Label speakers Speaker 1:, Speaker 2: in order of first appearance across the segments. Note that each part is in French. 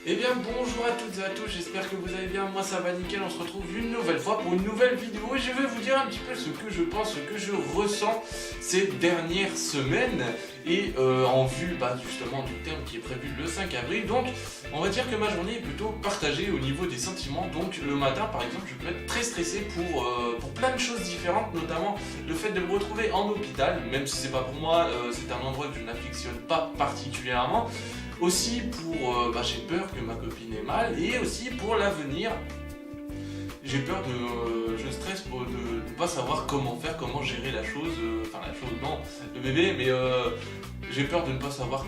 Speaker 1: Eh bien bonjour à toutes et à tous, j'espère que vous allez bien, moi ça va nickel, on se retrouve une nouvelle fois pour une nouvelle vidéo et je vais vous dire un petit peu ce que je pense, ce que je ressens ces dernières semaines et en vue justement du thème qui est prévu le 5 avril. Donc on va dire que ma journée est plutôt partagée au niveau des sentiments. Donc le matin par exemple je peux être très stressé pour plein de choses différentes, notamment le fait de me retrouver en hôpital, même si c'est pas pour moi, c'est un endroit que je n'affectionne pas particulièrement. Aussi pour, j'ai peur que ma copine ait mal et aussi pour l'avenir. J'ai peur je stresse de ne pas savoir comment faire, comment gérer la chose, non, le bébé, mais j'ai peur de ne pas savoir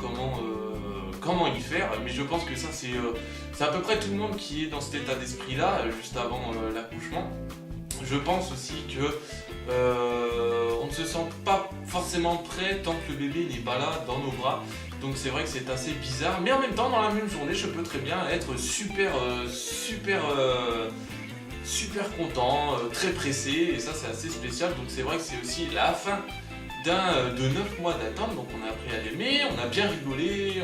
Speaker 1: comment y faire. Mais je pense que ça c'est à peu près tout le monde qui est dans cet état d'esprit là, juste avant l'accouchement. Je pense aussi que on ne se sent pas forcément prêt tant que le bébé n'est pas là dans nos bras. Donc c'est vrai que c'est assez bizarre, mais en même temps dans la même journée je peux très bien être super content, très pressé, et ça c'est assez spécial. Donc c'est vrai que c'est aussi la fin de 9 mois d'attente, donc on a appris à l'aimer, on a bien rigolé,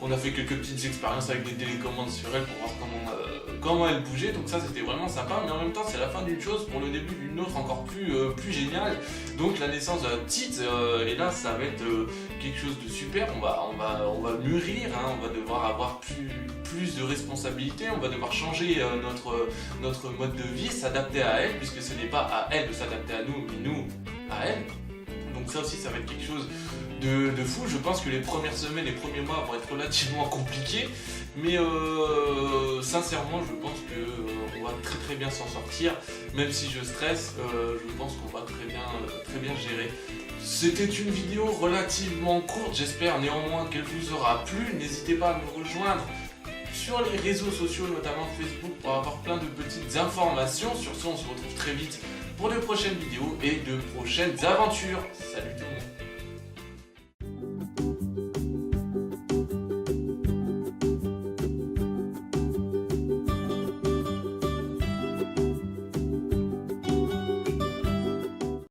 Speaker 1: on a fait quelques petites expériences avec des télécommandes sur elle pour voir comment elle bougeait, donc ça c'était vraiment sympa. Mais en même temps c'est la fin d'une chose pour le début d'une autre encore plus géniale, donc la naissance de la petite, et là ça va être quelque chose de super. On va mûrir, hein, on va devoir avoir plus de responsabilités, on va devoir changer notre mode de vie, s'adapter à elle, puisque ce n'est pas à elle de s'adapter à nous, mais nous à elle. Donc ça aussi ça va être quelque chose de fou. Je pense que les premières semaines, les premiers mois vont être relativement compliqués, mais sincèrement je pense qu'on va très bien s'en sortir. Même si je stresse, je pense qu'on va très bien gérer. C'était une vidéo relativement courte, j'espère néanmoins qu'elle vous aura plu. N'hésitez pas à me rejoindre sur les réseaux sociaux, notamment Facebook, pour avoir plein de petites informations. Sur ce, on se retrouve très vite pour de prochaines vidéos et de prochaines aventures. Salut tout le monde!